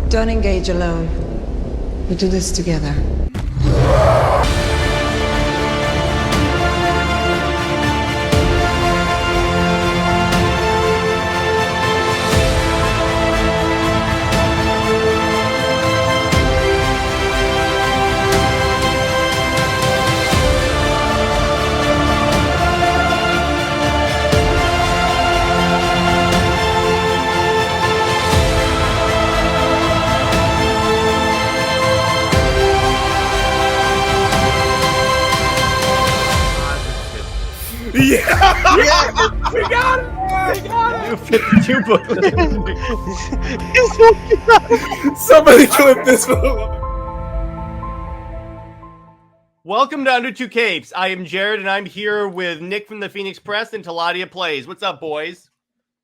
Don't engage alone. We do this together. Yeah! Yeah! We got it! We got New 52 booklet. it! Somebody clip this one. Welcome to Under Two Capes. I am Jared, and I'm here with Nick from the Phoenix Press and Teladia Plays. What's up, boys?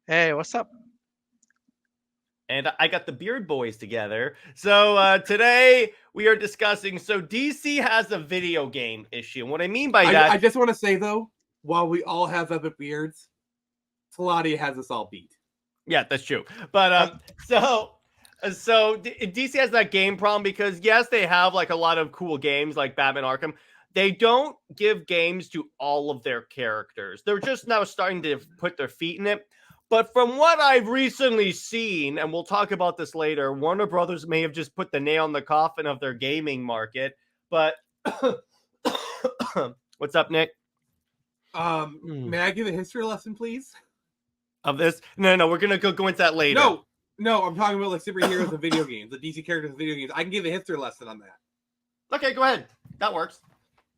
Hey, what's up? And I got the Beard Boys together. So today we are discussing. So DC has a video game issue. And what I mean by that, I just want to say, though, while we all have epic beards, Teladia has us all beat. yeah, that's true. But so DC has that game problem because yes, they have like a lot of cool games like Batman Arkham. They don't give games to all of their characters. They're just now starting to put their feet in it. But from what I've recently seen, and we'll talk about this later, Warner Brothers may have just put the nail in the coffin of their gaming market. But what's up, Nick? May I give a history lesson, please? Of this? No, we're gonna go into that later. No, I'm talking about like superheroes and video games, the DC characters in video games. I can give a history lesson on that. Okay, go ahead. That works.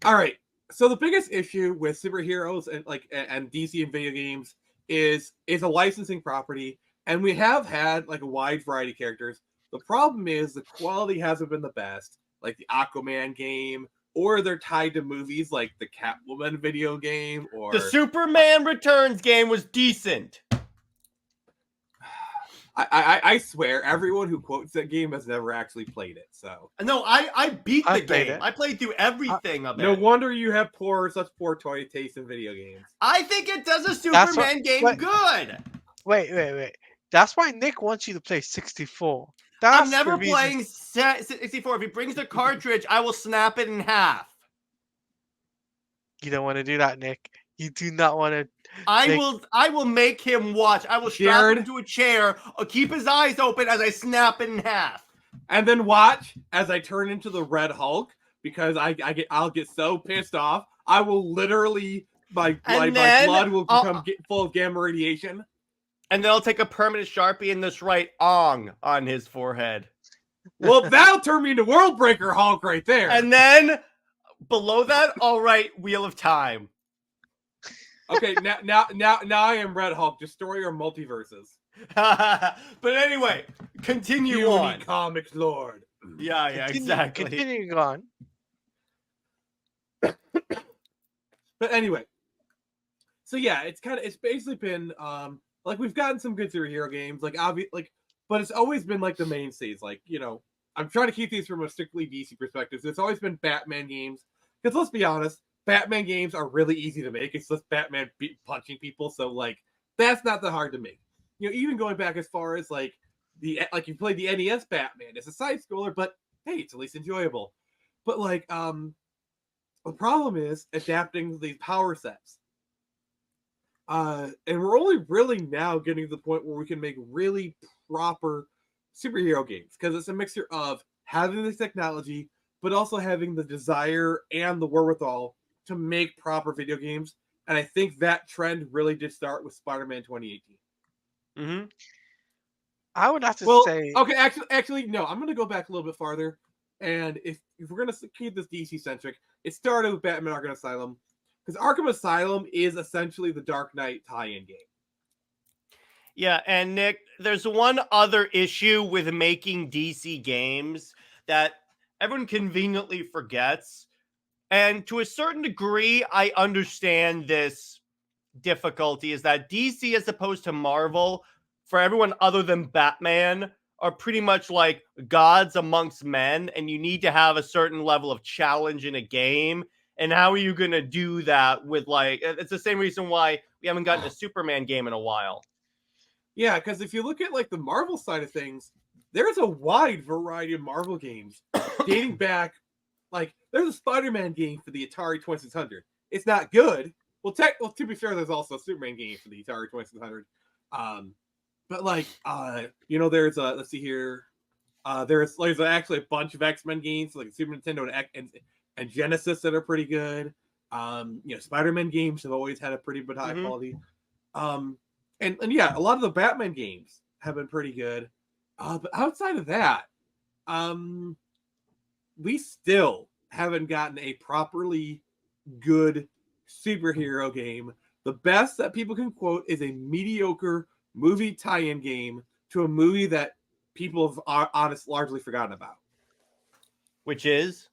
All right. So the biggest issue with superheroes and DC and video games is a licensing property, and we have had like a wide variety of characters. The problem is the quality hasn't been the best, like the Aquaman game, or they're tied to movies like the Catwoman video game, or The Superman Returns game was decent. I swear everyone who quotes that game has never actually played it. So No, I beat the I played game. it. I played through everything of it. no wonder you have such poor toy taste in video games. I think it does a That's Superman what- game what- good. Wait. That's why Nick wants you to play 64. I'm That's never the reason. playing 64. If he brings the cartridge, I will snap it in half. You don't want to do that, Nick. You do not want to. I will make him watch. I will strap Jared? him to a chair, keep his eyes open as I snap it in half. And then watch as I turn into the Red Hulk because I'll get so pissed off. I will literally my then blood will become full of gamma radiation. And then I'll take a permanent Sharpie and just write "Ong" on his forehead. Well, that'll turn me into World Breaker Hulk right there. And then below that, I'll write "Wheel of Time." Okay, now I am Red Hulk. Destroy your multiverses. But anyway, continue on. Comics Lord. Yeah, exactly. Continuing on. But anyway, so yeah, it's basically been like we've gotten some good superhero games, but it's always been like the mainstays. Like, you know, I'm trying to keep these from a strictly DC perspective. So it's always been Batman games. Because let's be honest, Batman games are really easy to make. It's just Batman punching people, so like that's not that hard to make. You know, even going back as far as like you played the NES Batman. It's a side scroller, but hey, it's at least enjoyable. But like the problem is adapting these power sets. And we're only really now getting to the point where we can make really proper superhero games because it's a mixture of having this technology, but also having the desire and the wherewithal to make proper video games. And I think that trend really did start with Spider-Man 2018. Mm-hmm. I would have to say. Okay, actually, no. I'm going to go back a little bit farther. And if we're going to keep this DC-centric, it started with Batman Arkham Asylum. Because Arkham Asylum is essentially the Dark Knight tie-in game. Yeah, and Nick, there's one other issue with making DC games that everyone conveniently forgets. And to a certain degree, I understand this difficulty, is that DC, as opposed to Marvel, for everyone other than Batman, are pretty much like gods amongst men, and you need to have a certain level of challenge in a game. And how are you going to do that with, like, it's the same reason why we haven't gotten a Superman game in a while. Yeah, because if you look at, like, the Marvel side of things, there's a wide variety of Marvel games dating back. Like, there's a Spider-Man game for the Atari 2600. It's not good. Well, to be fair, there's also a Superman game for the Atari 2600. But like, there's let's see here. There's actually a bunch of X-Men games, like Super Nintendo and Genesis, that are pretty good. Spider-Man games have always had a pretty good high quality. And yeah, a lot of the Batman games have been pretty good. But outside of that, we still haven't gotten a properly good superhero game. The best that people can quote is a mediocre movie tie-in game to a movie that people have largely forgotten about. Which is?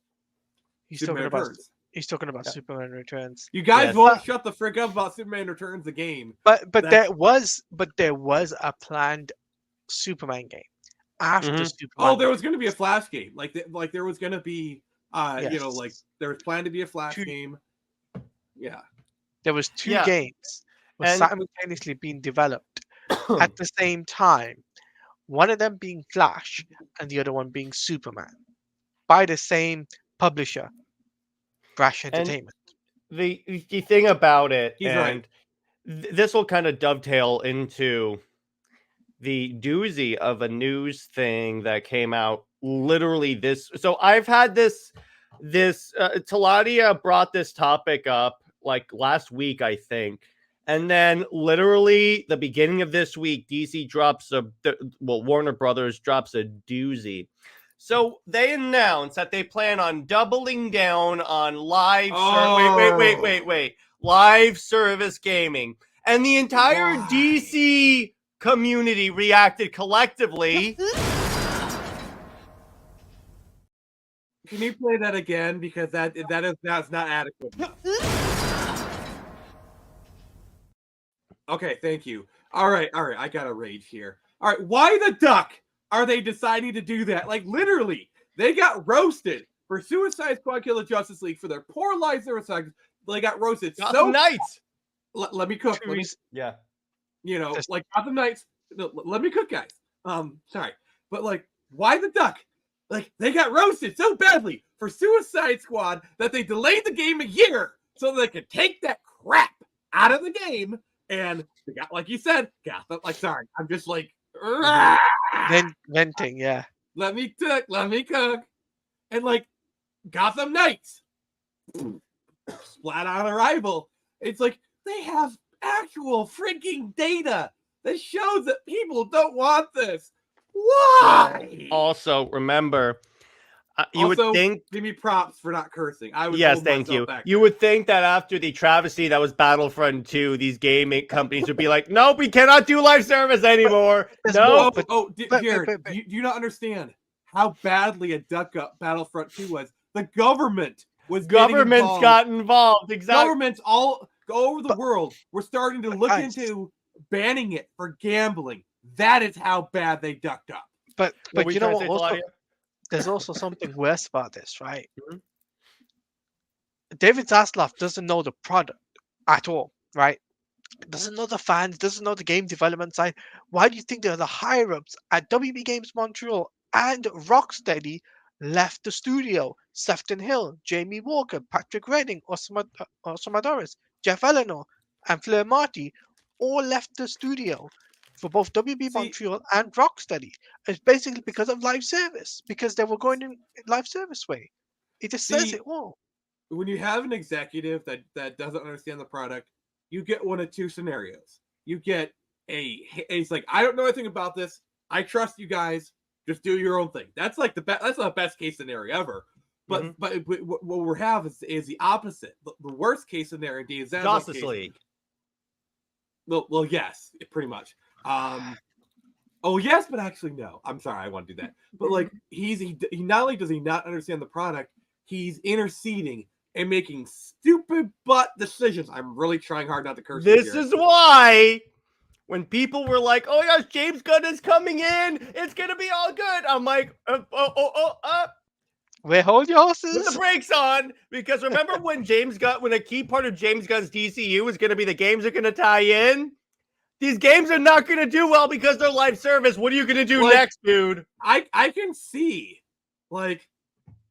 He's talking about Superman Returns. You guys won't shut the frick up about Superman Returns, the game. But there was a planned Superman game after Superman. Oh, there was going to be a Flash game. Like there was going to be there was planned to be a Flash game. Yeah. There was two games simultaneously being developed at the same time. One of them being Flash and the other one being Superman by the same publisher, Brash Entertainment. The thing about it, He's right. This will kind of dovetail into the doozy of a news thing that came out literally this. So I've had this Teladia brought this topic up like last week, I think. And then literally the beginning of this week, DC drops Warner Brothers drops a doozy. So they announced that they plan on doubling down on live live service gaming. And the entire DC community reacted collectively. Can you play that again? Because that's not adequate. Okay, thank you. All right. I got a rage here. All right, why the duck are they deciding to do that? Like, literally, they got roasted for Suicide Squad Kill the Justice League for their poor live service. They got roasted. Gotham Knights. Let me cook. Like Gotham Knights. Let me cook, guys. Sorry, but like, why the duck? Like, they got roasted so badly for Suicide Squad that they delayed the game a year so they could take that crap out of the game. And they got, like you said, Gotham. Like, sorry, I'm just like venting. Yeah. Let me cook, and like Gotham Knights, splat on arrival. It's like they have actual freaking data that shows that people don't want this. Why? Also, remember, you would think. Give me props for not cursing. Thank you. You would think that after the travesty that was Battlefront 2, these gaming companies would be like, "Nope, we cannot do live service anymore." No. Jared, do you not understand how badly a duck up Battlefront 2 was? The government got involved. Exactly. Governments all over the world were starting to look into banning it for gambling. That is how bad they ducked up. But you know what? Also, there's also something worse about this, right? Mm-hmm. David Zaslav doesn't know the product at all, right? Doesn't know the fans, doesn't know the game development side. Why do you think the higher-ups at WB Games Montreal and Rocksteady left the studio? Sefton Hill, Jamie Walker, Patrick Redding, Osamadoris, Jeff Eleanor, and Fleur Marty all left the studio for both WB Montreal and Rocksteady. It's basically because of live service, because they were going in live service way. It just says it all. When you have an executive that doesn't understand the product, you get one of two scenarios. You get he's like, I don't know anything about this. I trust you guys. Just do your own thing. That's like that's the best case scenario ever. But what we have is the opposite. The worst case scenario is that Justice League. Well, yes, pretty much. Oh yes, but actually no. I'm sorry, I want to do that. But like he not only does he not understand the product, he's interceding and making stupid butt decisions. I'm really trying hard not to curse. This is why when people were like, "Oh yes, James Gunn is coming in. It's gonna be all good." I'm like, Wait, hold your horses. Put the brakes on, because remember when a key part of James Gunn's DCU was gonna be the games are gonna tie in. These games are not going to do well because they're live service. What are you going to do next, dude? I can see, like,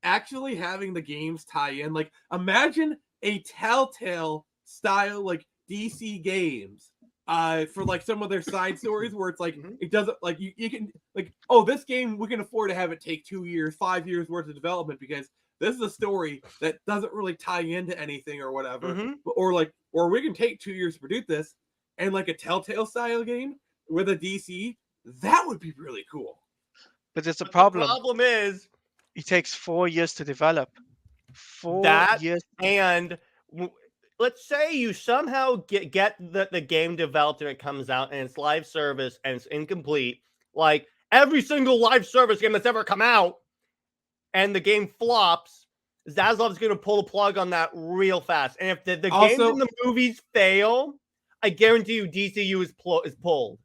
actually having the games tie in. Like, imagine a Telltale style, like, DC games for, like, some of their side stories where it's like, it doesn't, like, you can, like, oh, this game, we can afford to have it take 2 years, 5 years worth of development because this is a story that doesn't really tie into anything or whatever. Or we can take 2 years to produce this, and like a Telltale style game with a DC, that would be really cool. But there's a The problem. problem is It takes 4 years to develop. 4 years. And let's say you somehow get the game developed and it comes out and it's live service and it's incomplete. Like every single live service game that's ever come out, and the game flops, Zaslav's going to pull the plug on that real fast. And if the games and the movies fail, I guarantee you DCU is pulled.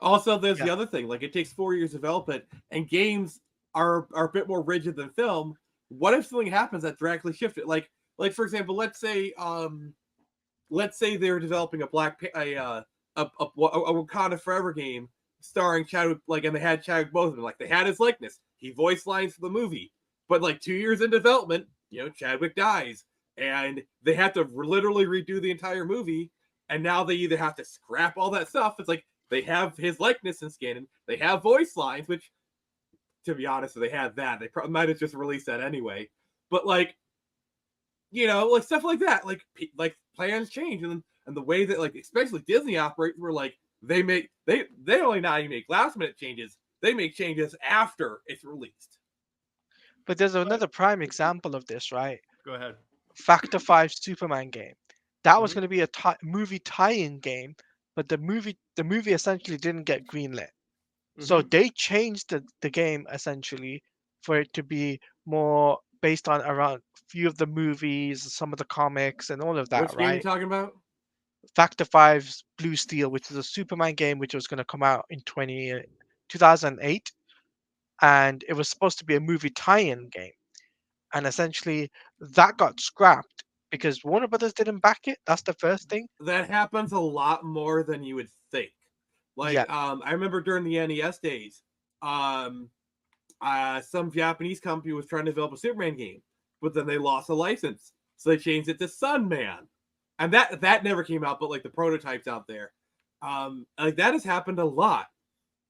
Also, there's the other thing. Like, it takes 4 years to develop it, and games are a bit more rigid than film. What if something happens that directly shifts it? Like for example, let's say they're developing a Wakanda Forever game starring Chadwick, like, and they had Chadwick Boseman, like they had his likeness. He voiced lines for the movie, but like 2 years in development, Chadwick dies, and they have to literally redo the entire movie. And now they either have to scrap all that stuff. It's like they have his likeness in scanning. They have voice lines, which, to be honest, if they had that, they probably might have just released that anyway. But like, like stuff like that, like plans change, and the way that, like, especially Disney operates, where like they only not even make last minute changes. They make changes after it's released. But there's another prime example of this, right? Go ahead. Factor 5 Superman game. That was going to be a movie tie-in game, but the movie essentially didn't get greenlit. So they changed the game essentially for it to be more based on around a few of the movies, some of the comics, and all of that. Which game are you talking about? Factor 5's Blue Steel, which is a Superman game which was going to come out in 2008, and it was supposed to be a movie tie-in game, and essentially that got scrapped because Warner Brothers didn't back it. That's the first thing. That happens a lot more than you would think. Like, I remember during the NES days, some Japanese company was trying to develop a Superman game, but then they lost a license, so they changed it to Sunman, and that never came out. But like the prototypes out there, like that has happened a lot.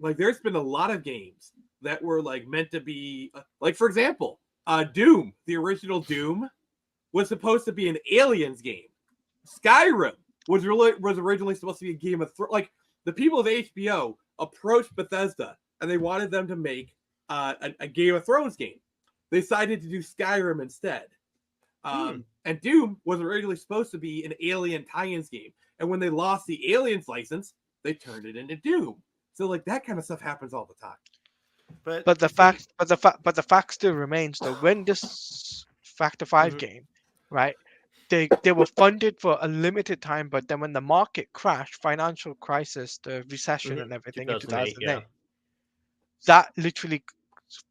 Like there's been a lot of games that were like meant to be, like for example, Doom, the original Doom, was supposed to be an Aliens game. Skyrim was originally supposed to be a Game of Thrones. Like, the people of HBO approached Bethesda and they wanted them to make a Game of Thrones game. They decided to do Skyrim instead. And Doom was originally supposed to be an Alien tie-ins game. And when they lost the Aliens license, they turned it into Doom. So like that kind of stuff happens all the time. But the fact still remains though, when this Factor 5 game, right? They were funded for a limited time, but then when the market crashed, financial crisis, the recession and everything in 2008, that literally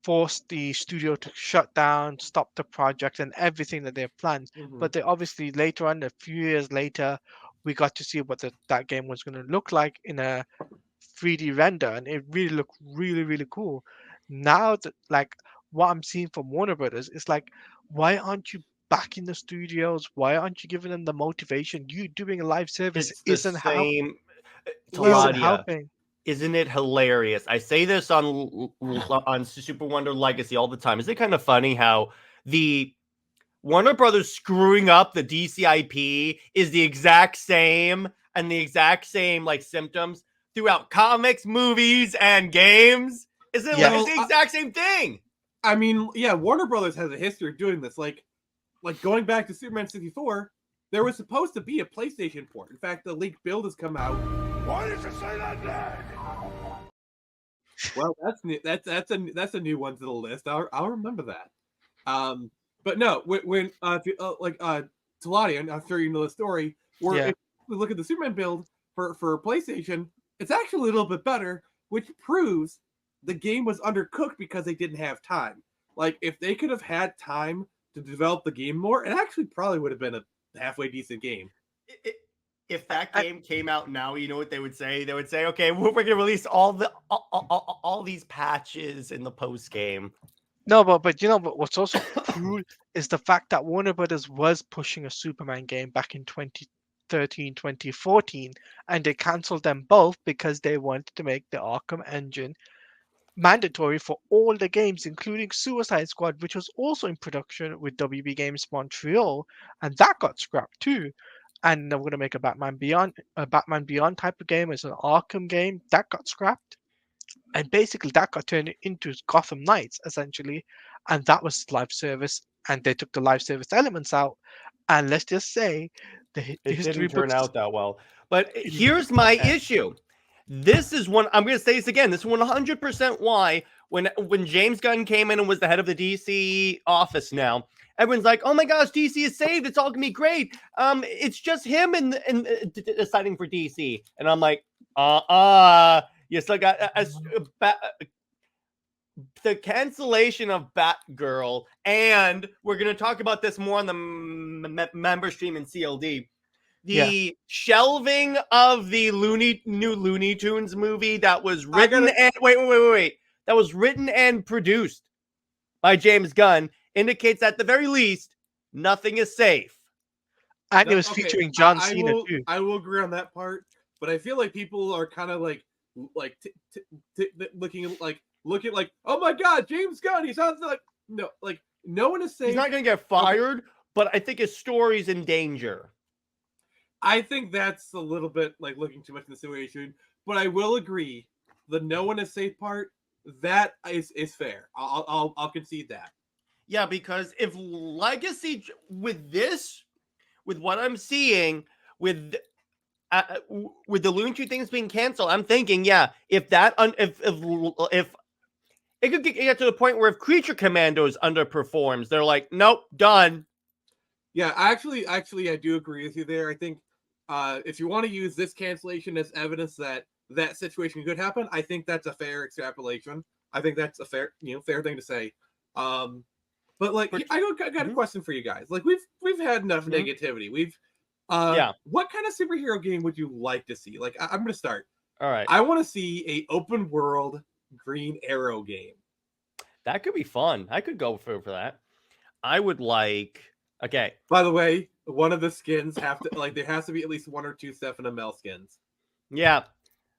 forced the studio to shut down, stop the project and everything that they have planned. But they obviously later on, a few years later, we got to see what that game was going to look like in a 3D render, and it really looked really, really cool. Now that, like, what I'm seeing from Warner Brothers is like, why aren't you back in the studios? Why aren't you giving them the motivation? You doing a live service isn't helping. Isn't it hilarious? I say this on Super Wonder Legacy all the time. Is it kind of funny how the Warner Brothers screwing up the DC IP is the exact same and the exact same like symptoms throughout comics, movies, and games? Is it like it's the exact same thing? I mean, yeah, Warner Brothers has a history of doing this. Like going back to Superman 64, there was supposed to be a PlayStation port. In fact, the leaked build has come out. Why did you say that name? Well, that's new. That's a new one to the list. I'll remember that. But no, when Teladia, I'm sure you know the story. Where if we look at the Superman build for PlayStation, it's actually a little bit better, which proves the game was undercooked because they didn't have time. Like if they could have had time to develop the game more, it actually probably would have been a halfway decent game. If that game came out now, you know what they would say? They would say, "Okay, we're going to release all these patches in the post game." No, but but what's also cool is the fact that Warner Brothers was pushing a Superman game back in 2013, 2014, and they cancelled them both because they wanted to make the Arkham engine mandatory for all the games, including Suicide Squad, which was also in production with WB Games Montreal, and that got scrapped too. And they're going to make a Batman Beyond type of game. It's an Arkham game that got scrapped, and basically that got turned into Gotham Knights essentially, and that was live service. And they took the live service elements out, and let's just say the It history didn't turn books. out that well. But here's my issue. This is one I'm going to say this again. This is 100% why when James Gunn came in and was the head of the DC office now, everyone's like, "Oh my gosh, DC is saved. It's all going to be great. It's just him and deciding for DC." And I'm like, you still got the cancellation of Batgirl, and we're going to talk about this more on the member stream in CLD. The shelving of the new Looney Tunes movie that was written and wait. That was written and produced by James Gunn indicates at the very least nothing is safe. And it was featuring John Cena too. I will agree on that part, but I feel like people are kind of looking like, oh my God, James Gunn. He sounds like no one is saying he's not going to get fired, but I think his story's in danger. I think that's a little bit like looking too much in the situation, but I will agree the no one is safe part that is fair. I'll concede that. Yeah, because if Legacy with what I'm seeing with the Looney Tunes things being canceled, I'm thinking, if it could get to the point where if Creature Commandos underperforms, they're like, nope, done. Yeah, actually, I do agree with you there. I think if you want to use this cancellation as evidence that situation could happen, I think that's a fair extrapolation. I think that's a fair thing to say. But I got a question for you guys. Like we've had enough negativity. We've what kind of superhero game would you like to see? Like I'm gonna start. All right. I want to see a open world Green Arrow game. That could be fun. I could go for that. I would like. Okay. By the way, one of the skins have to there has to be at least 1 or 2 Stephen Amell skins. Yeah.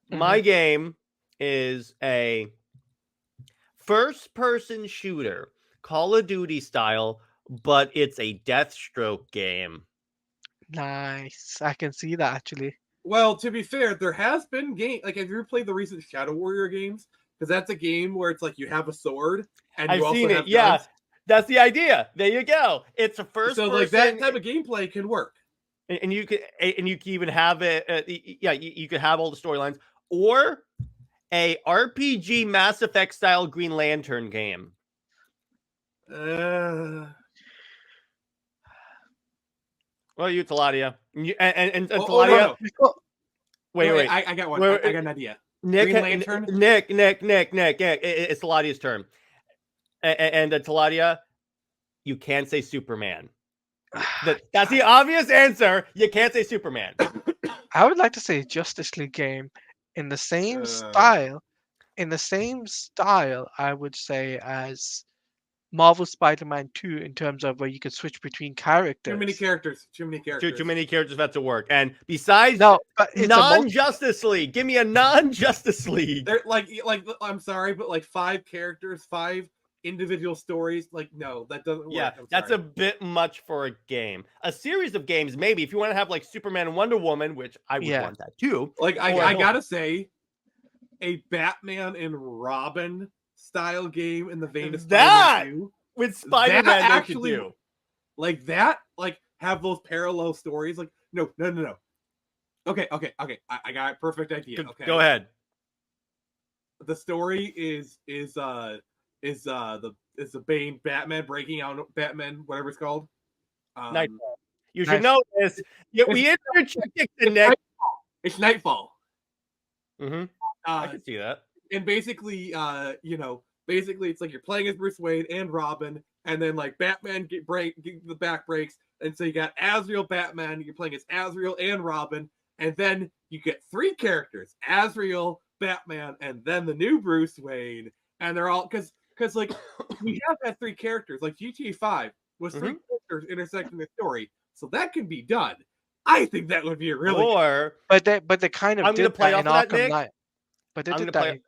My game is a first-person shooter, Call of Duty style, but it's a Deathstroke game. Nice. I can see that actually. Well, to be fair, there has been game have you ever played the recent Shadow Warrior games? Because that's a game where it's like you have a sword and you also have guns. That's the idea. There you go. It's a first. So person, that type of gameplay can work. And you can even have it. You could have all the storylines or a RPG Mass Effect style Green Lantern game. Well, you Teladia. And Teladia. No. Wait. I got one. I got an idea. Nick, Green Lantern. Nick. It's Teladia's turn. And Teladia, you can't say Superman. That's the obvious answer. You can't say Superman. I would like to say Justice League game in the same style. In the same style, I would say as Marvel Spider-Man 2 in terms of where you could switch between characters. Too many characters. Too many characters for that to work. And besides non-Justice League, give me a non-Justice League. They're like I'm sorry, but 5 characters, 5 individual stories, no, that doesn't work. Yeah, that's a bit much for a game. A series of games, maybe, if you want to have Superman and Wonder Woman, which I would want that too. I gotta say, a Batman and Robin style game in the vein of that 2, with Spider-Man actually have those parallel stories. No. Okay. I got a perfect idea. Okay, go ahead. The story is the Bane Batman breaking out Batman, whatever it's called. Nightfall. You should know this. We interjected the next. It's Nightfall. Mm-hmm. I can see that. And basically, basically it's like you're playing as Bruce Wayne and Robin, and then Batman get the back breaks, and so you got Azrael Batman. You're playing as Azrael and Robin, and then you get 3 characters: Azrael, Batman, and then the new Bruce Wayne, and they're all because like we have had 3 characters. Like GTA 5 was 3 characters intersecting the story, so that can be done. I think that would be a really Or But they kind of I'm gonna did play that in off of that, Arkham Nick. Knight. But they I'm did gonna that.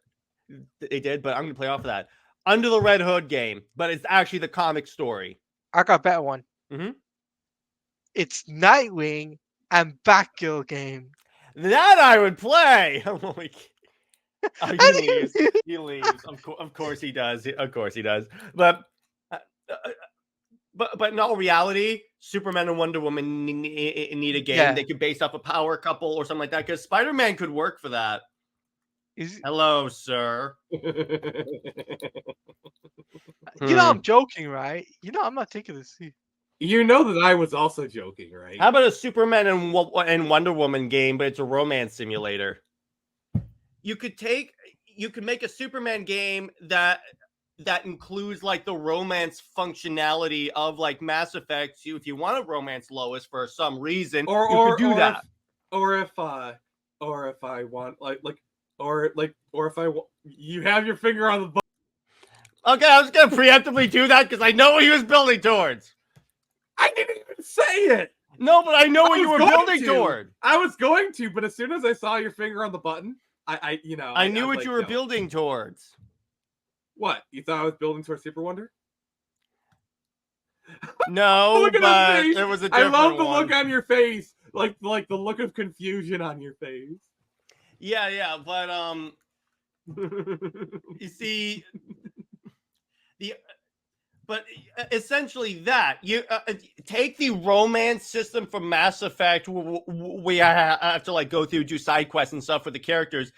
play. They did, but I'm gonna play off of that. Under the Red Hood game, but it's actually the comic story. I got a better one. Mhm. It's Nightwing and Batgirl game. That I would play. Oh, he leaves. you- He leaves. Of course he does. Of course he does. But in all reality, Superman and Wonder Woman need a game. Yeah. They could base off a power couple or something like that. Because Spider-Man could work for that. Hello, sir. You know I'm joking, right? You know I'm not taking this. You know that I was also joking, right? How about a Superman and Wonder Woman game, but it's a romance simulator? You could make a Superman game that includes like the romance functionality of like Mass Effect. If you want to romance Lois for some reason, you could do that. If I want you have your finger on the button. Okay, I was gonna preemptively do that because I know what he was building towards. I didn't even say it. No, but I know what you were building toward. I was going to, but as soon as I saw your finger on the button, I knew what you were building towards. What? You thought I was building towards Super Wonder? No, but there was a different one. I love the look on your face, like the look of confusion on your face. Yeah, but you see, but essentially that you take the romance system from Mass Effect, we have to like go through, do side quests and stuff with the characters.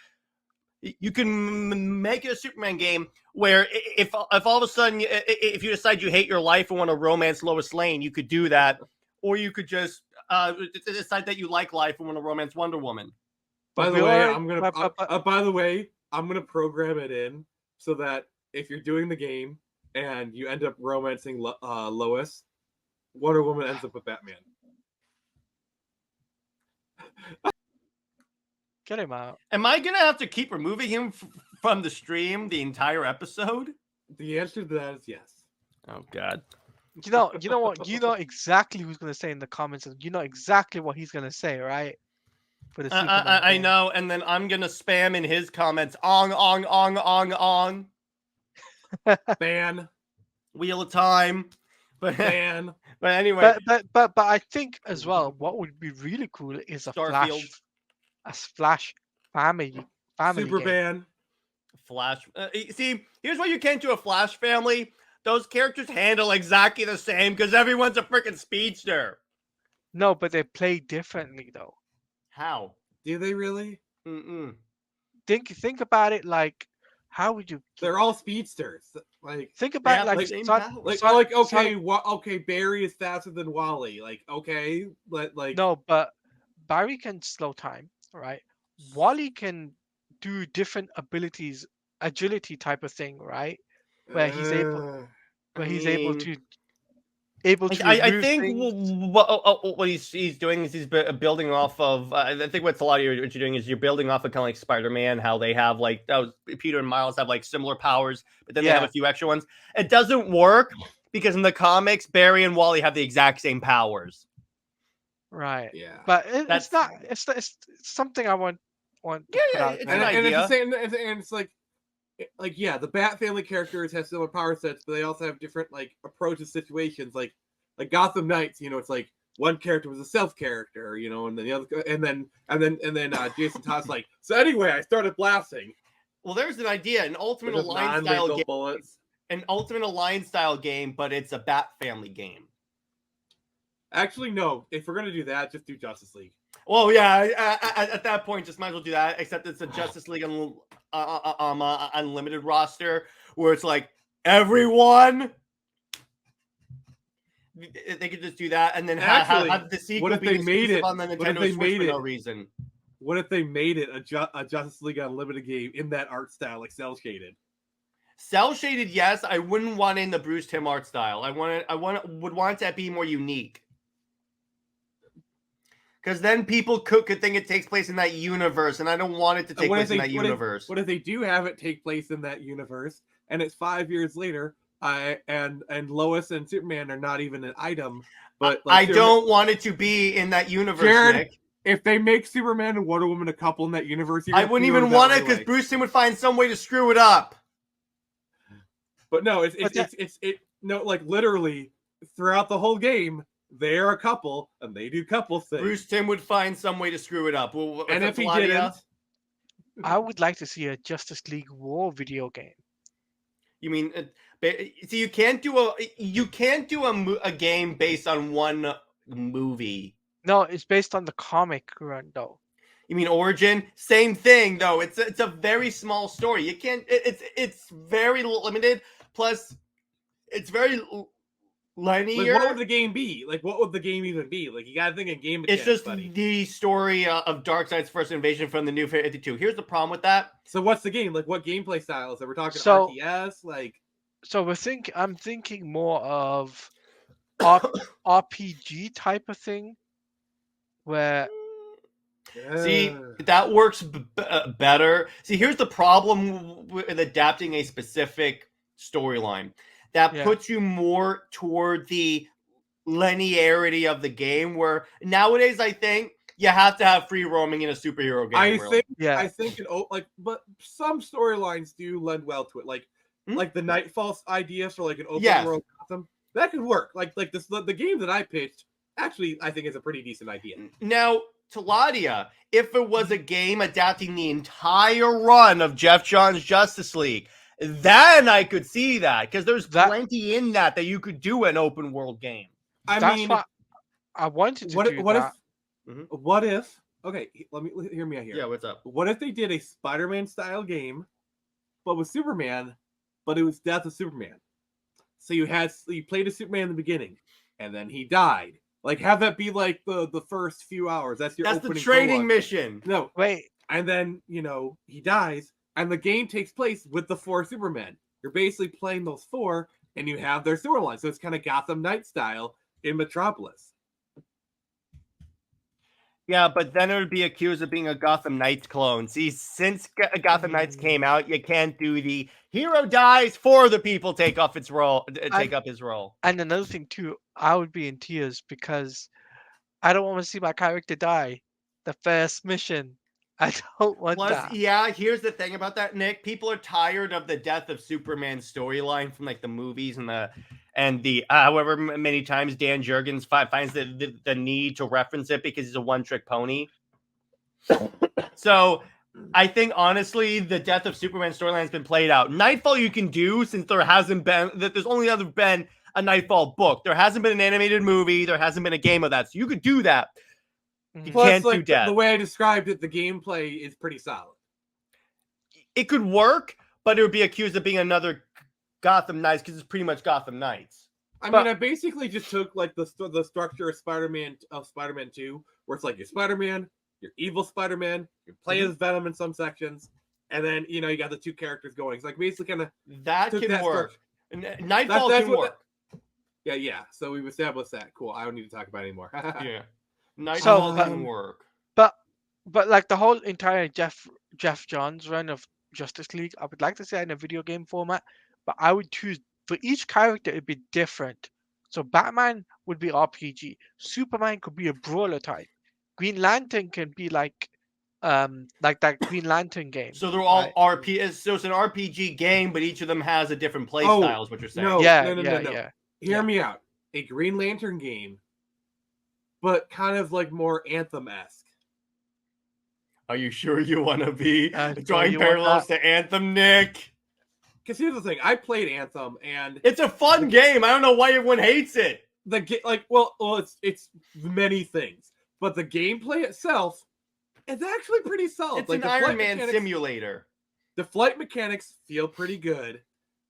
You can make it a Superman game where if all of a sudden, if you decide you hate your life and want to romance Lois Lane, you could do that, or you could just decide that you like life and want to romance Wonder Woman. By the way, I'm gonna program it in so that if you're doing the game and you end up romancing Lois, Wonder Woman ends up with Batman. Get him out. Am I gonna have to keep removing him from the stream the entire episode? The answer to that is yes. Oh God. You know what? You know exactly who's gonna say in the comments. You know exactly what he's gonna say, right? For the I know, and then I'm gonna spam in his comments. On. Ban. Wheel of Time. But ban. But anyway. But I think as well, what would be really cool is a Flash family Super game. ban. Flash. See, here's why you can't do a Flash family. Those characters handle exactly the same because everyone's a freaking speedster. No, but they play differently though. How? Do they really? Think about it like, how would you? They're all speedsters. Like think about okay, Barry is faster than Wally. Like okay, no, but Barry can slow time, right? Wally can do different abilities, agility type of thing, right? Where he's able to. I think what he's doing is he's building off of. I think what Teladia, what you're doing is you're building off of kind of like Spider-Man, how they have like Peter and Miles have like similar powers, but then they have a few extra ones. It doesn't work because in the comics, Barry and Wally have the exact same powers. Right. Yeah. But it's not. It's something I want. Yeah. It's an idea. And it's like yeah, the Bat family characters have similar power sets, but they also have different like approaches to situations. Like Gotham Knights, it's like one character was a stealth character, and then the other, and then Jason Todd's like, so anyway, I started blasting. Well, there's an idea, an Ultimate Alliance style game, an Ultimate Alliance style game, but it's a Bat family game. Actually, no. If we're gonna do that, just do Justice League. Well, yeah. At that point, just might as well do that. Except it's a Justice League Unlimited roster where it's like everyone. They could just do that and then have the sequel. What if they made it on the Nintendo Switch for no reason? What if they made it a Justice League Unlimited game in that art style, like cell shaded? Cell shaded, yes. I wouldn't want it in the Bruce Timm art style. would want it to be more unique. Because then people could think it takes place in that universe, and I don't want it to take place in that universe. What if they do have it take place in that universe, and it's 5 years later, and Lois and Superman are not even an item, but I don't want it to be in that universe, Jared, Nick. If they make Superman and Wonder Woman a couple in that universe, I wouldn't even want it because Bruce Timm would find some way to screw it up. But no, no, like literally throughout the whole game, they're a couple and they do couple things. Bruce Timm would find some way to screw it up. And if he didn't, I would like to see a Justice League War video game. You mean, so you can't do a game based on one movie. No, it's based on the comic run, though. You mean Origin? Same thing, though. It's a very small story. You can't. It's very limited. Plus, it's very linear. Like, what would the game be? Like, what would the game even be? Like, you gotta think of game mechanics, It's just buddy. the story of Darkseid's first invasion from the New 52. Here's the problem with that. So, what's the game? Like, what gameplay styles? Are we talking So- RTS? Like, So I'm thinking more of RPG type of thing, where See, that works better. See, here's the problem with adapting a specific storyline. That Yeah. puts you more toward the linearity of the game, where nowadays I think you have to have free roaming in a superhero game. I think but some storylines do lend well to it. Like the Nightfall ideas for like an open world Gotham. That could work. Like the game that I pitched actually I think is a pretty decent idea. Now, Teladia, if it was a game adapting the entire run of Jeff Johns' Justice League, then I could see that, because there's plenty in that you could do an open world game. That's what I wanted to do. What if? Okay, hear me out here. Yeah, what's up? What if they did a Spider-Man style game, but with Superman, but it was Death of Superman? So you played a Superman in the beginning, and then he died. Like, have that be like the first few hours. That's the training mission. No, wait, and then he dies, and the game takes place with the 4 Supermen. You're basically playing those 4, and you have their storyline. So it's kind of Gotham Knight style in Metropolis. Yeah, but then it would be accused of being a Gotham Knights clone. See, since Gotham Knights came out, you can't do the hero dies for the people take up his role. And another thing too, I would be in tears because I don't want to see my character die. The first mission, I don't want that. Yeah, here's the thing about that, Nick. People are tired of the death of Superman storyline from like the movies and the however many times Dan Jurgens finds the need to reference it because he's a one-trick pony. So I think honestly the death of Superman storyline has been played out. Nightfall you can do, since there's only ever been a Nightfall book. There hasn't been an animated movie. There hasn't been a game of that. So you could do that. You can't do death. The way I described it, the gameplay is pretty solid. It could work, but it would be accused of being another Gotham Knights because it's pretty much Gotham Knights. I mean, I basically just took like the structure of Spider-Man 2, where it's like you're Spider-Man, you're evil Spider-Man, you play as Venom in some sections, and then you got the 2 characters going. It's like basically kind of that can work. Nightfall can work. Yeah. So we've established that. Cool. I don't need to talk about it anymore. Yeah. Nightfall can work. But like the whole entire Jeff Johns run of Justice League, I would like to say in a video game format, but I would choose for each character it'd be different. So Batman would be RPG, Superman could be a brawler type, Green Lantern can be like that Green Lantern game. So they're all RPG. So it's an RPG game, but each of them has a different play style. Is what you're saying? No. Yeah. Hear me out. A Green Lantern game, but kind of like more Anthem-esque. Are you sure you want to be drawing parallels to Anthem, Nick? Because here's the thing, I played Anthem, and it's a fun game. I don't know why everyone hates it. It's many things, but the gameplay itself is actually pretty solid. It's an Iron Man simulator. The flight mechanics feel pretty good,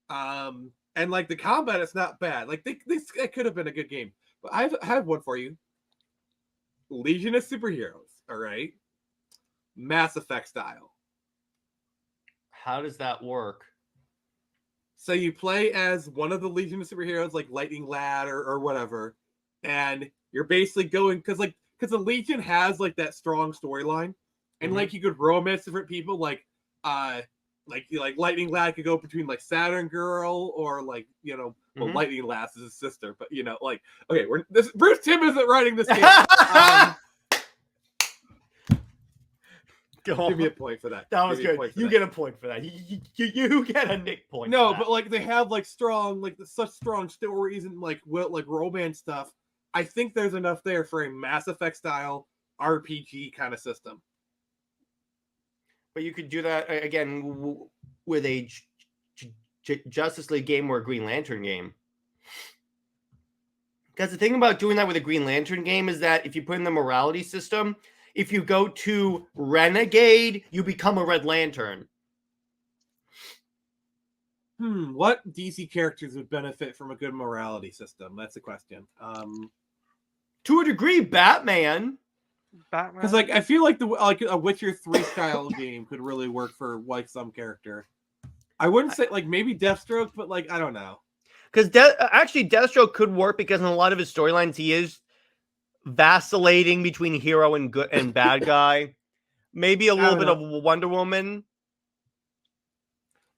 and like the combat, it's not bad. Like it could have been a good game. But I have one for you. Legion of Superheroes. All right, Mass Effect style. How does that work? So you play as one of the Legion of Superheroes, like Lightning Lad or whatever, and you're basically going because like because the Legion has like that strong storyline, and like you could romance different people, like Lightning Lad could go between like Saturn Girl or like well, Lightning Lass is his sister, but like okay, Bruce Timm isn't writing this game. Give me a point for that. That was good. You get a point for that. You get a Nick point. No, but like they have like strong, like such strong stories and like romance stuff. I think there's enough there for a Mass Effect style RPG kind of system. But you could do that again with a Justice League game or a Green Lantern game. Because the thing about doing that with a Green Lantern game is that if you put in the morality system, if you go to Renegade, you become a Red Lantern. What DC characters would benefit from a good morality system? That's the question. To a degree, Batman. Because like I feel like a Witcher 3 style game could really work for like some character. I wouldn't say like maybe Deathstroke, but like I don't know. Because actually Deathstroke could work because in a lot of his storylines he is vacillating between hero and good and bad guy. Maybe a little bit of Wonder Woman.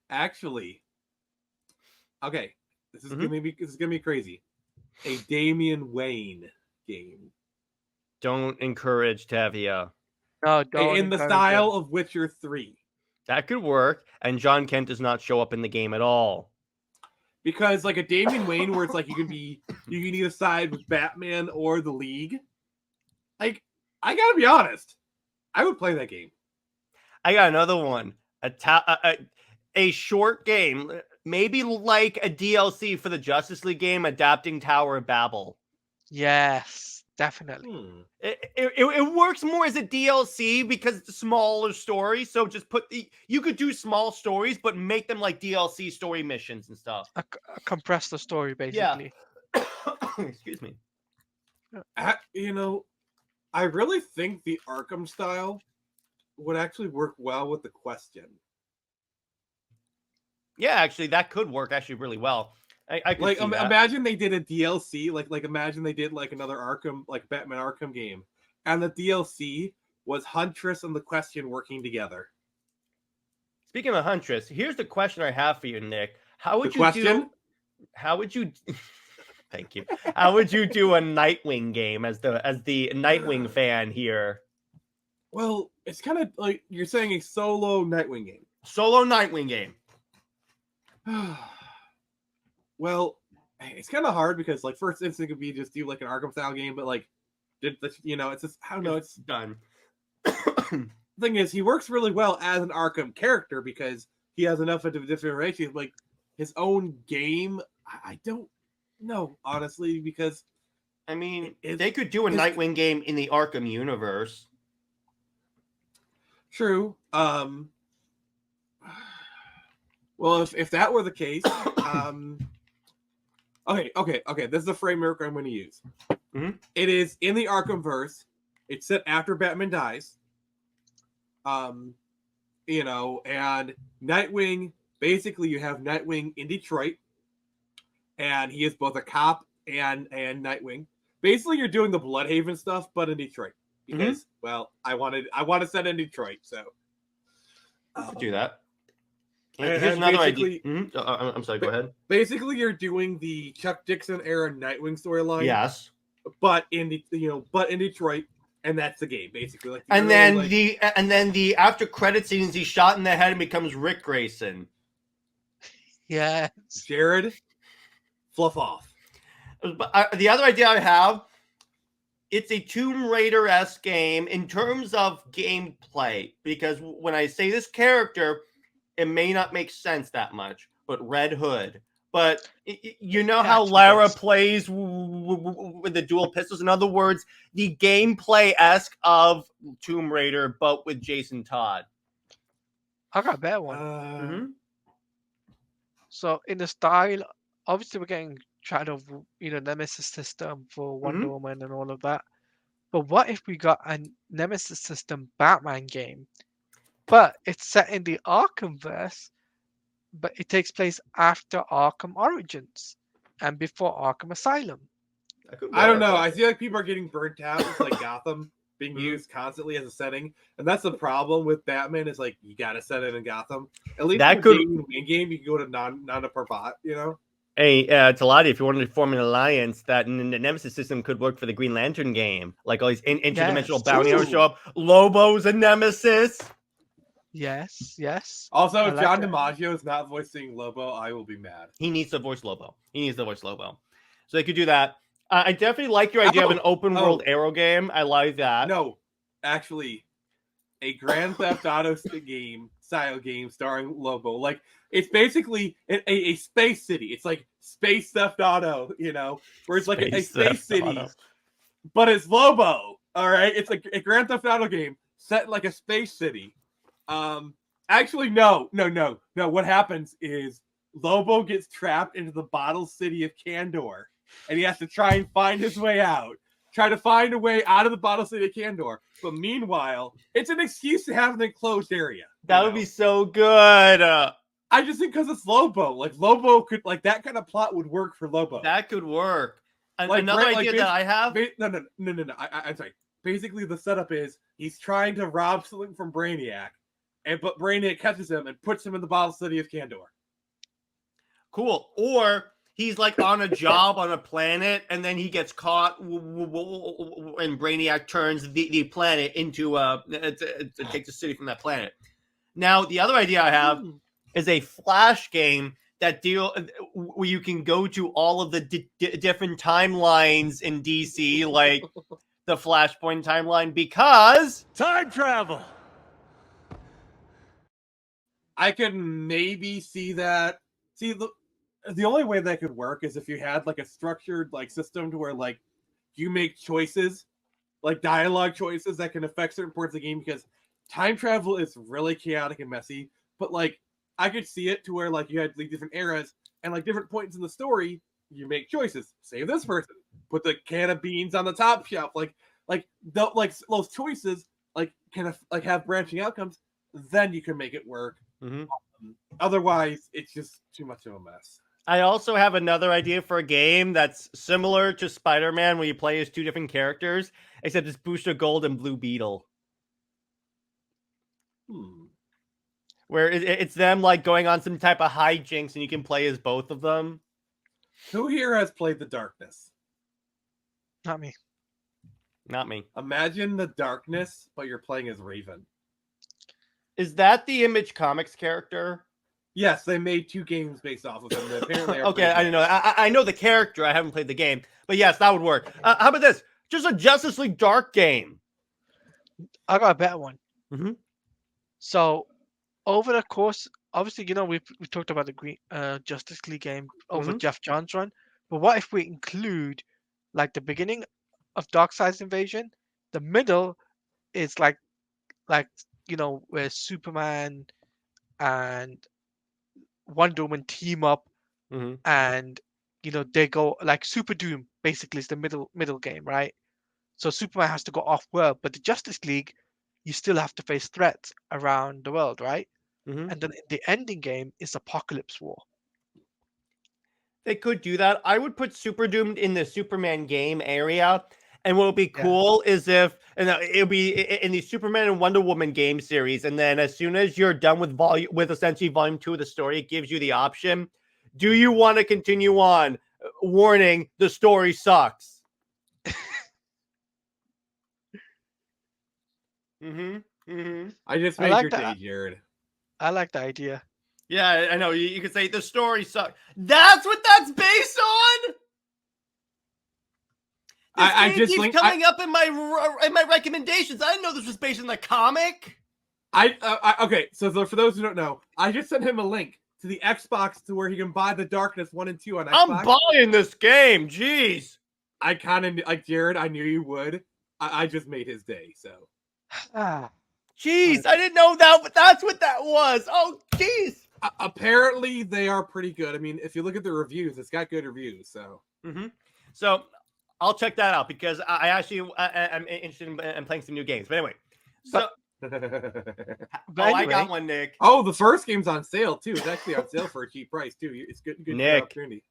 Actually, okay, this is gonna be crazy. A Damian Wayne game. Don't encourage Tevia. No, don't. In the style of Witcher 3. That could work, and John Kent does not show up in the game at all. Because like a Damian Wayne, where it's like you can either side with Batman or the League. Like, I gotta be honest, I would play that game. I got another one. A short game, maybe like a DLC for the Justice League game, adapting Tower of Babel. Yes, definitely. It works more as a DLC because it's a smaller story. So just you could do small stories, but make them like DLC story missions and stuff. Compress the story, basically. Yeah. Excuse me. I really think the Arkham style would actually work well with the question. Yeah, actually, that could work actually really well. I could like see that. Imagine they did a DLC, like imagine they did like another Arkham, like Batman Arkham game, and the DLC was Huntress and the Question working together. Speaking of Huntress, here's the question I have for you, Nick. How would you Thank you. How would you do a Nightwing game as the Nightwing fan here? Well, it's kind of like you're saying a solo Nightwing game. Solo Nightwing game. Well, it's kind of hard because like first instinct could be just do like an Arkham style game, but like it's just I don't know, it's done. The thing is, he works really well as an Arkham character because he has enough of a different ratio. Like his own game, I don't know honestly because I mean they could do a Nightwing game in the Arkham universe. True. Well, if that were the case, okay. This is the framework I'm going to use. It is in the Arkhamverse. It's set after Batman dies. And Nightwing. Basically, you have Nightwing in Detroit, and he is both a cop and Nightwing. Basically, you're doing the Bloodhaven stuff, but in Detroit because well, I want to set in Detroit, so do that. Here's another idea. I'm sorry, go ahead. Basically, you're doing the Chuck Dixon era Nightwing storyline. Yes. But in Detroit, and that's the game, basically. Like and then the after credit scenes, he's shot in the head and becomes Rick Grayson. Yes. Jared, fluff off. But the other idea I have, it's a Tomb Raider-esque game in terms of gameplay. Because when I say this character, it may not make sense that much, but Red Hood. But you know how Lara plays with the dual pistols? In other words, the gameplay-esque of Tomb Raider, but with Jason Todd. I got a better one. So in the style, obviously we're getting Shadow, Nemesis system for Wonder Woman and all of that. But what if we got a Nemesis system Batman game? But it's set in the Arkhamverse, but it takes place after Arkham Origins and before Arkham Asylum. I don't know. I feel like people are getting burnt out. It's like Gotham being used constantly as a setting, and that's the problem with Batman. Is like you got to set it in Gotham. At least That in could- main game, you can go to non Parbat. You know. Hey, Teladia, if you wanted to form an alliance, that the Nemesis system could work for the Green Lantern game. Like all these interdimensional bounty hunters show up. Lobo's a Nemesis. Yes, yes. Also, I if like John that. DiMaggio is not voicing Lobo, I will be mad. He needs to voice Lobo. So they could do that. I definitely like your idea of an open world Arrow game. I like that. No, actually, a Grand Theft Auto style game starring Lobo. Like it's basically a space city. It's like Space Theft Auto, you know, where it's like a space city, but it's Lobo. All right, it's like a Grand Theft Auto game set in like a space city. Actually, no. What happens is Lobo gets trapped into the bottle city of Kandor, and he has to try and find his way out. Try to find a way out of the bottle city of Kandor. But meanwhile, it's an excuse to have an enclosed area. That would be so good. I just think because it's Lobo. Like Lobo could like that kind of plot would work for Lobo. That could work. Like, Another idea that I have. No. I'm sorry. Basically, the setup is he's trying to rob something from Brainiac, but Brainiac catches him and puts him in the bottle city of Kandor. Cool. Or he's like on a job on a planet, and then he gets caught, and Brainiac turns the planet into takes the city from that planet. Now, the other idea I have is a Flash game that where you can go to all of the different timelines in DC, like the Flashpoint timeline, because time travel. I could maybe see that. See, the only way that could work is if you had like a structured like system to where like you make choices, like dialogue choices that can affect certain parts of the game, because time travel is really chaotic and messy. But like I could see it to where like you had like different eras and like different points in the story, you make choices. Save this person, put the can of beans on the top shelf, like those choices like can like have branching outcomes. Then you can make it work. Mm-hmm. Otherwise, it's just too much of a mess. I also have another idea for a game that's similar to Spider-Man, where you play as two different characters, except it's Booster Gold and Blue Beetle. Where it's them like going on some type of hijinks, and you can play as both of them. Who here has played The Darkness? Not me. Not me. Imagine The Darkness, but you're playing as Raven. Is that the Image Comics character? Yes, they made 2 games based off of him. Apparently, okay, I didn't know. I know the character. I haven't played the game, but yes, that would work. How about this? Just a Justice League Dark game. I got a better one. Mm-hmm. So, over the course, obviously, you know, we talked about the Green Justice League game over Jeff Johns' run, but what if we include like the beginning of Darkseid's invasion? The middle is like you know, where Superman and Wonder Woman team up, and you know they go like Super Doom. Basically, is the middle game, right? So Superman has to go off world, but the Justice League, you still have to face threats around the world, right? And then the ending game is Apocalypse War. They could do that. I would put Super Doom in the Superman game area. And what would be cool is if it'll be in the Superman and Wonder Woman game series, and then as soon as you're done with essentially volume 2 of the story, it gives you the option: do you want to continue on? Warning: the story sucks. I just made your day, Jared. I like the idea. Yeah, I know. You could say the story sucks. That's what that's based on. I just keeps coming up in my recommendations. I didn't know this was based on the comic. Okay, so for those who don't know, I just sent him a link to the Xbox to where he can buy The Darkness 1 and 2 on Xbox. I'm buying this game. Jeez. I kind of like Jared. I knew you would. I just made his day. So. Jeez, I didn't know that, but that's what that was. Oh, jeez. Apparently, they are pretty good. I mean, if you look at the reviews, it's got good reviews. So. So. I'll check that out because I actually am interested in playing some new games. But anyway, so I got one, Nick. Oh, the first game's on sale too. It's actually on sale for a cheap price too. It's good Nick, opportunity.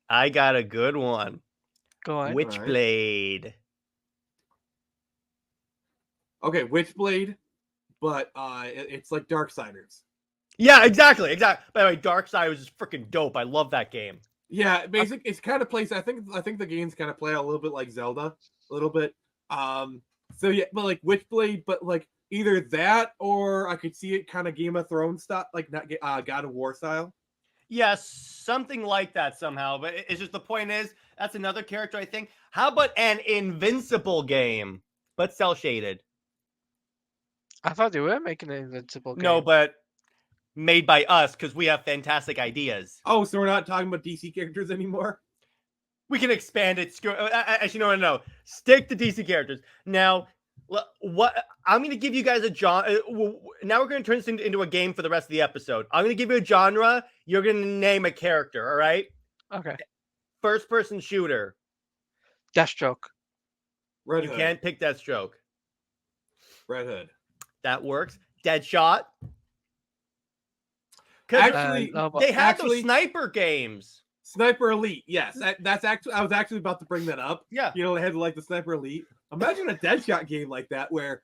I got a good one. Go on. Witchblade. Okay, Witchblade, but it's like Darksiders. Yeah, exactly. By the way, Darkseid was just freaking dope. I love that game. Yeah, it's kind of plays. I think the games kind of play a little bit like Zelda, a little bit. So yeah, but like Witchblade, but like either that or I could see it kind of Game of Thrones style, like not God of War style. Yeah, something like that somehow. But it's just the point is that's another character. I think. How about an Invincible game, but cell shaded? I thought they were making an Invincible game. No, but made by us because we have fantastic ideas. Oh, so we're not talking about DC characters anymore? We can expand it. Actually, no. Stick to DC characters. Now, what I'm going to give you guys a genre. Now we're going to turn this into a game for the rest of the episode. I'm going to give you a genre. You're going to name a character, all right? Okay. First-person shooter. Deathstroke. Red You Hood. can't pick Deathstroke. Red Hood. That works. Deadshot. Actually, they had those sniper games. Sniper Elite, yes. That's actually I was actually about to bring that up. Yeah. You know, they had like the Sniper Elite. Imagine a Deadshot game like that where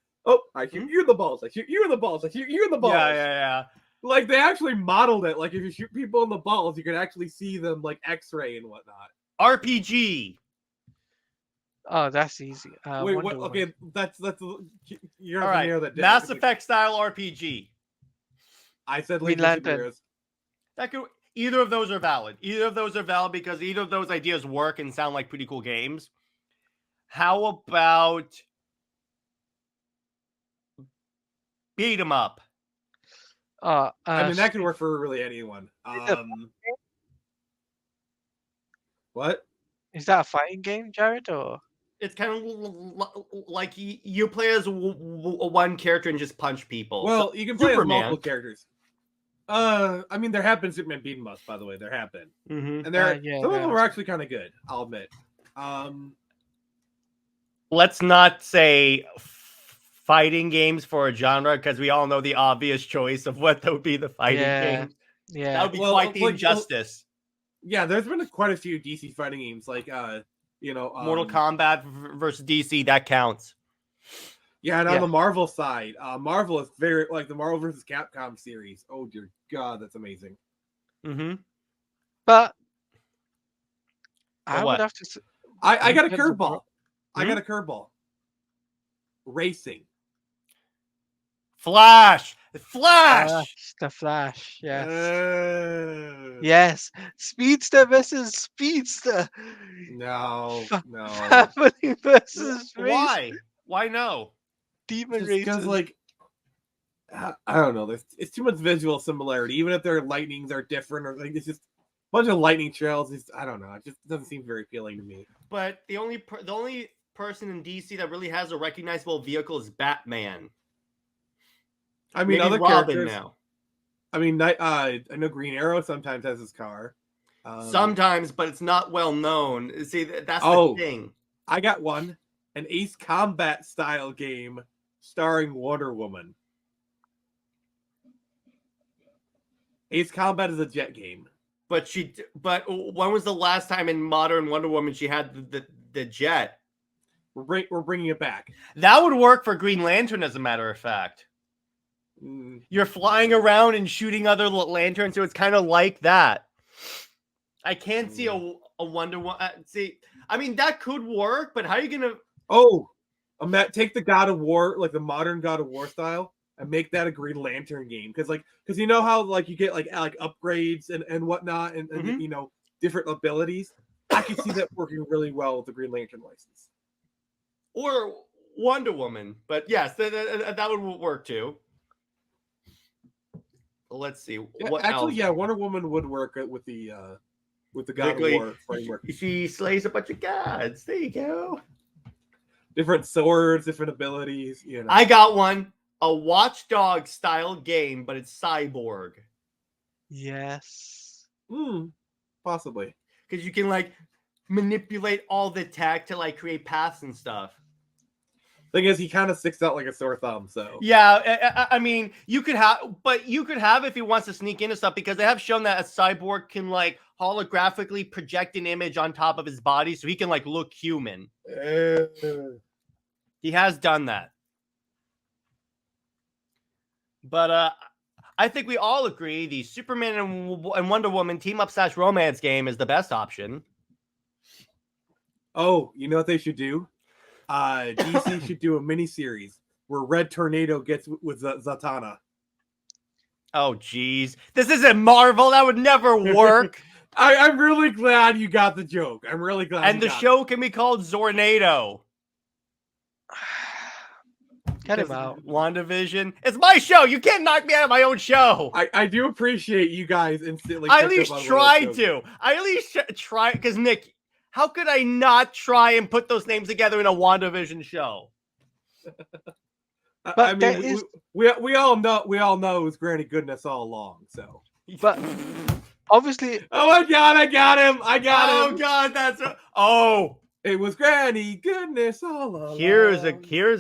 I shoot you in the balls, I shoot you in the balls, I shoot you in the balls. Yeah. Like they actually modeled it. Like if you shoot people in the balls, you can actually see them like X-ray and whatnot. RPG. Oh, that's easy. Wait, what? Wonder Okay, Woman. that's you're All not right. near that. Mass Effect style RPG. I said Green Legion Lantern. Superheroes. That could either of those are valid. Either of those are valid because either of those ideas work and sound like pretty cool games. How about beat 'em up? I mean, that could work for really anyone. What? Is that a fighting game, Jared? Or It's kind of like you play as one character and just punch people. Well, you can play as Superman. multiple characters. I mean, there have been Superman beat 'em ups, by the way. There have been, Mm-hmm. and some of them yeah. are actually kind of good. I'll admit. Let's not say fighting games for a genre because we all know the obvious choice of what would be the fighting game. Yeah. That would be Well, quite the like, injustice. Yeah, there's been quite a few DC fighting games, like Mortal Kombat versus DC, that counts. Yeah, and on Yeah. the Marvel side, Marvel is very like the Marvel versus Capcom series. Oh dear God, that's amazing. Mm-hmm. But I what? would have to say, I got a Depends on curveball. I Hmm? got a curveball. Racing. Flash! the Flash. Yes. Uh, Yes. Speedster versus Speedster. No. Family versus Why? Why no? Demon Just Racer. because, like, I don't know. It's too much visual similarity. Even if their lightnings are different, or like it's just a bunch of lightning trails. I don't know. It just doesn't seem very appealing to me. But the only person in DC that really has a recognizable vehicle is Batman. I mean, Maybe other Robin characters. now. I mean, I know Green Arrow sometimes has his car. Sometimes, but it's not well known. See, that's Oh. the thing. I got one, an Ace Combat style game starring Wonder Woman. Ace Combat is a jet game. But when was the last time in modern Wonder Woman she had the jet? We're bringing it back. That would work for Green Lantern, as a matter of fact. You're flying around and shooting other lanterns, so it's kind of like that. I can't see a Wonder Woman. See, I mean, that could work, but how are you gonna? Oh, take the God of War, like the modern God of War style, and make that a Green Lantern game. Because you know how like you get like upgrades and whatnot, and Mhm. you know, different abilities. I can see that working really well with the Green Lantern license. Or Wonder Woman, but yes, that would work too. Let's see. Yeah, What actually, else? yeah, Wonder Woman would work with the God Exactly. of War framework. She slays a bunch of gods. There you go. Different swords, different abilities. You know, I got one. A Watchdog style game, but it's cyborg. Yes. Possibly. Because you can like manipulate all the tech to like create paths and stuff. Thing is, he kind of sticks out like a sore thumb. So Yeah, I mean, you could have if he wants to sneak into stuff because they have shown that a cyborg can like holographically project an image on top of his body so he can like look human. He has done that. But I think we all agree the Superman and Wonder Woman team-up / romance game is the best option. Oh, you know what they should do? DC should do a mini-series where Red Tornado gets with Zatanna. Oh, geez. This isn't Marvel. That would never work. I'm really glad you got the joke. I'm really glad And the show can be called Zornado. Get him out. WandaVision. It's my show. You can't knock me out of my own show. I do appreciate you guys instantly. I at least try to. I at least try. Because, Nick, how could I not try and put those names together in a WandaVision show? But I mean, we all know it was Granny Goodness all along. So, but obviously, oh my God, I got him! Oh God, that's it was Granny Goodness all along. Here's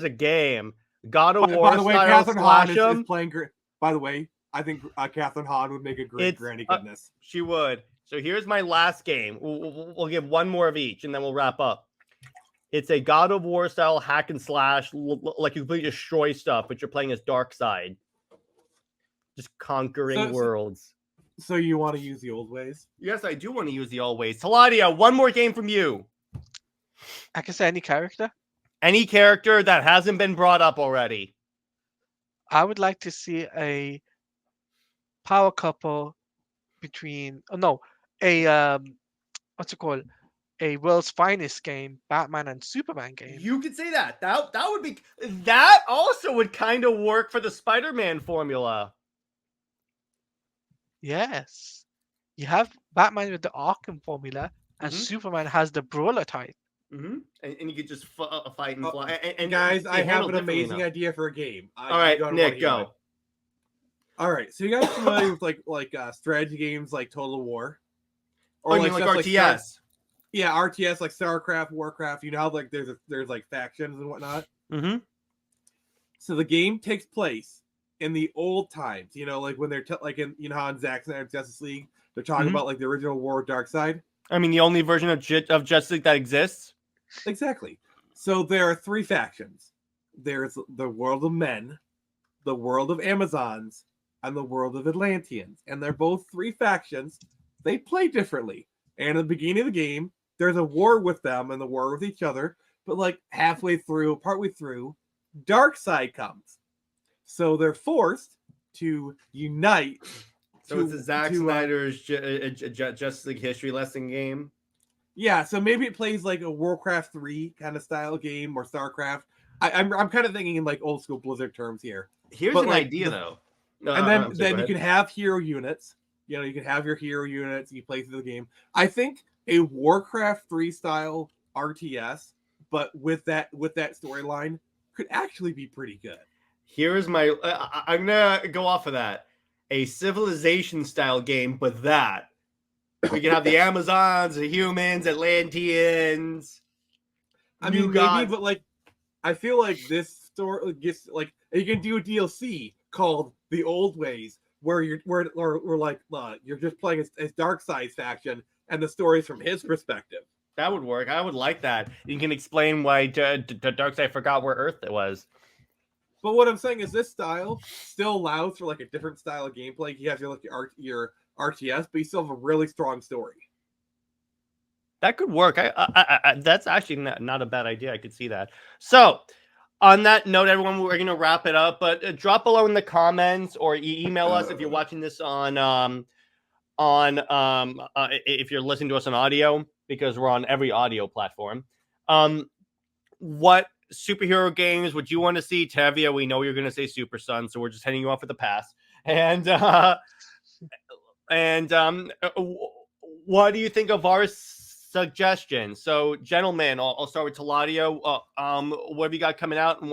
a game. God of War. By the way, Catherine Hahn is playing. By the way, I think Catherine Hahn would make a great Granny Goodness. She would. So here's my last game. We'll give one more of each, and then we'll wrap up. It's a God of War style hack and slash, like you completely destroy stuff, but you're playing as Darkseid, just conquering worlds. So you want to use the old ways? Yes, I do want to use the old ways. Teladia, one more game from you. I can say any character. Any character that hasn't been brought up already. I would like to see a power couple between what's it called? A World's Finest game, Batman and Superman game. You could say that. That also would kind of work for the Spider-Man formula. Yes. You have Batman with the Arkham formula, and Superman has the brawler type. Mm-hmm. And you could just fight and fly. And guys, I have an amazing idea for a game. All right, Nick, go. All right, so you guys familiar with like strategy games like Total War, or like RTS? Yeah, RTS like StarCraft, Warcraft. You know how like there's like factions and whatnot. Mm-hmm. So the game takes place in the old times. You know, like when they're how in Zack Snyder's Justice League, they're talking about like the original War of Darkseid. I mean, the only version of Justice League that exists. Exactly. So there are 3 factions. There's the world of men, the world of Amazons, and the world of Atlanteans. And they're both 3 factions. They play differently. And at the beginning of the game, there's a war with them and the war with each other. But like partway through, Darkseid comes. So they're forced to unite. So it's a Zack Snyder's Justice League history lesson game. Yeah, so maybe it plays like a Warcraft 3 kind of style game or StarCraft. I'm kind of thinking in like old school Blizzard terms here. Here's an idea though. And then you can have hero units. You know, you can have your hero units. You play through the game. I think a Warcraft 3 style RTS, but with that storyline, could actually be pretty good. Here's my. I'm gonna go off of that. A Civilization style game, but that we can have the Amazons, the humans, Atlanteans. I mean, maybe, but like, I feel like this story gets like you can do a DLC called The Old Ways, where you're just playing as Darkseid's faction, and the story's from his perspective. That would work. I would like that. You can explain why Darkseid forgot where Earth was. But what I'm saying is this style still allows for like a different style of gameplay. You have your RTS, but you still have a really strong story. That could work. I that's actually not a bad idea. I could see that. So, on that note, everyone, we're going to wrap it up. But drop below in the comments or email us if you're watching this on if you're listening to us on audio, because we're on every audio platform. What superhero games would you want to see? Tevia, we know you're going to say Super Sun, so we're just heading you off with the pass. And what do you think of our suggestion? So, gentlemen, I'll start with Teladia. What have you got coming out, and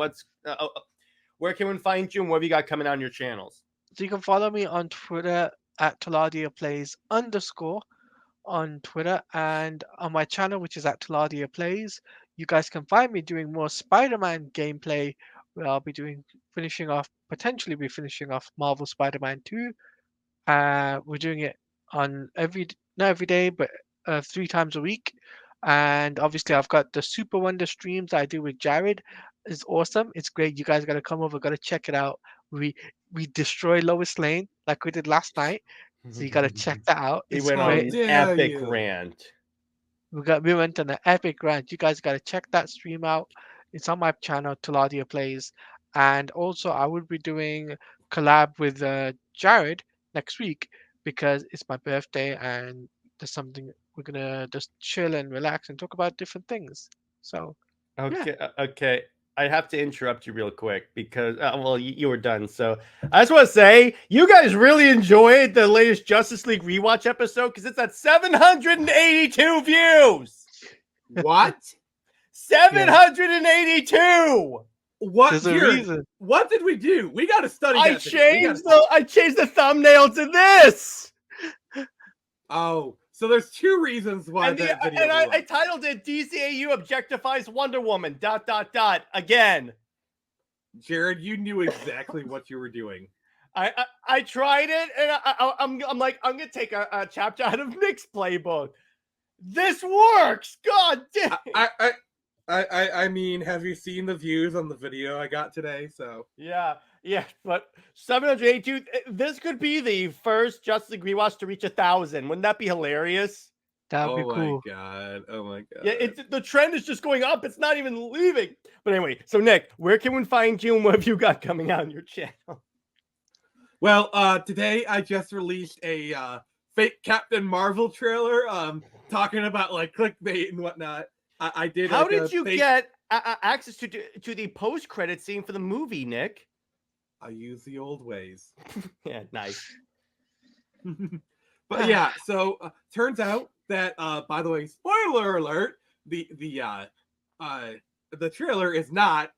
where can we find you, and what have you got coming out on your channels? So you can follow me on Twitter at Teladia Plays _ on Twitter, and on my channel, which is at Teladia Plays. You guys can find me doing more Spider-Man gameplay, where I'll be potentially finishing off Marvel Spider-Man 2. We're doing it on not every day, but 3 times a week. And obviously, I've got the Super Wonder streams I do with Jared. It's awesome. It's great. You guys got to come over. Got to check it out. We destroy Lois Lane like we did last night. So you got to check that out. He It's went How on great. an dare epic you. rant. We went on an epic rant. You guys got to check that stream out. It's on my channel, Teladia Plays. And also, I will be doing collab with Jared next week because it's my birthday and there's something we're gonna just chill and relax and talk about different things. So yeah. Okay. I have to interrupt you real quick because, well, you were done. So I just want to say, you guys really enjoyed the latest Justice League rewatch episode because it's at 782 views. What? 782. What? There's a Jared, reason. what did we do? We got to study I that video. changed the thumbnail to this. Oh, so there's 2 reasons why And, that video and blew I up. titled it DCAU objectifies Wonder Woman, ... Again. Jared, you knew exactly what you were doing. I tried it, and I'm like, I'm gonna take a chapter out of Nick's playbook. This works. God damn. I mean, have you seen the views on the video I got today? So Yeah, but 782. This could be the first Justice League rewatch to reach 1,000. Wouldn't that be hilarious? That'd be cool. my god, oh my god. Yeah, the trend is just going up. It's not even leaving. But anyway, so Nick, where can we find you, and what have you got coming out on your channel? Well, today I just released a fake Captain Marvel trailer, talking about like clickbait and whatnot. I did. How like, did you get access to the post-credit scene for the movie, Nick? I use the old ways. Yeah, nice. But yeah, so turns out that by the way, spoiler alert, the trailer is not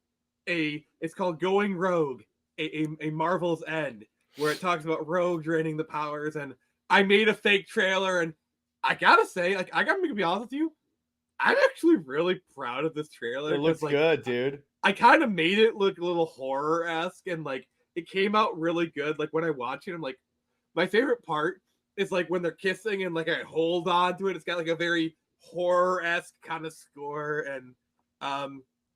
it's called Going Rogue, a Marvel's End, where it talks about Rogue draining the powers, and I made a fake trailer, and I gotta say, like, I gotta be honest with you, I'm actually really proud of this trailer. It looks like, good, dude. I kind of made it look a little horror-esque, and like it came out really good. Like when I watch it, I'm like, my favorite part is like when they're kissing and like I hold on to it. It's got like a very horror-esque kind of score, and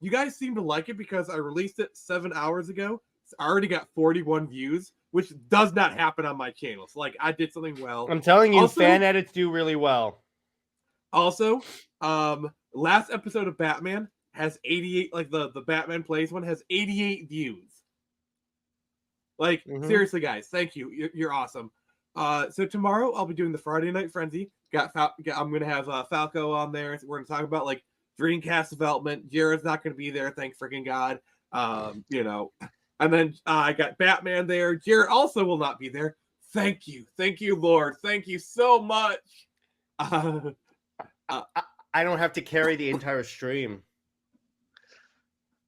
you guys seem to like it because I released it 7 hours ago. It's already got 41 views, which does not happen on my channel. So like I did something well. I'm telling you, Also- fan edits do really well. Also, last episode of Batman has 88, like the Batman Plays one has 88 views. Like, seriously, guys, thank you. You're awesome. So tomorrow I'll be doing the Friday Night Frenzy. I'm gonna have Falco on there. We're gonna talk about like Dreamcast development. Jared's not gonna be there, thank freaking God. You know, and then I got Batman there. Jared also will not be there. Thank you, Lord, thank you so much. I don't have to carry the entire stream.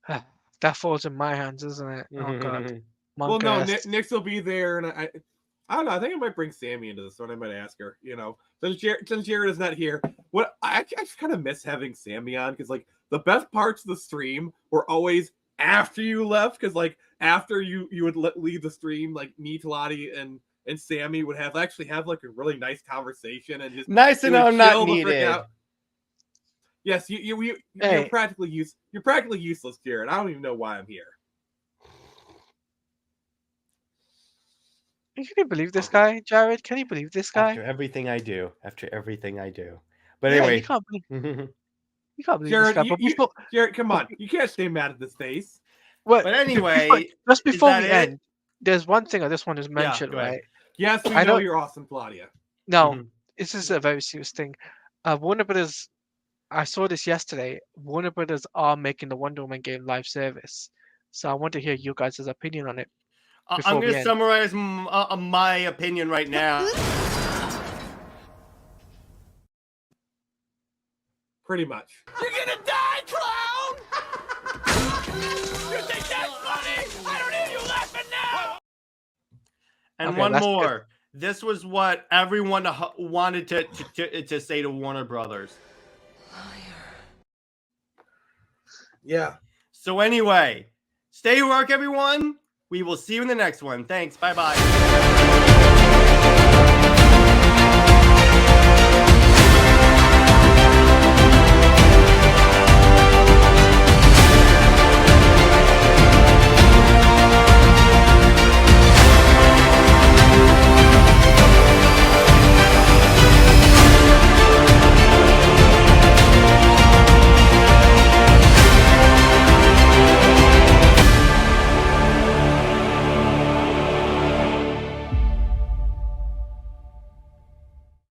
That falls in my hands, isn't it? Oh god. Well, no, Monk-ass. Nick's will be there, and I don't know. I think I might bring Sammy into this one. I might ask her. You know, since Jared is not here, I just kind of miss having Sammy on, because like the best parts of the stream were always after you left, because like after you would leave the stream, like me, Teladia, and Sammy would have like a really nice conversation, and just Nice to know I'm not chill the frick needed. out. Yes, you're practically useless, Jared. I don't even know why I'm here. Can you believe this guy, Jared? Can you believe this guy? After everything I do. But Yeah, anyway. you can't believe Jared, this guy. But Jared, come on. You can't stay mad at this face. well, But anyway, just before that we it? end, there's one thing I just want to mention, go ahead. right? Yes, we I know know- you're awesome, Claudia. No, Mhm. this is a very serious thing. Warner Brothers, I saw this yesterday. Warner Brothers are making the Wonder Woman game live service. So I want to hear your guys' opinion on it. I'm before going we to end. summarize my opinion right now. Pretty much. You're going to die, clown! You think that's funny? I don't hear you laughing now! And Okay, one that's good. more. This was what everyone wanted to say to Warner Brothers. Yeah. So anyway, stay work, everyone. We will see you in the next one. Thanks. Bye-bye.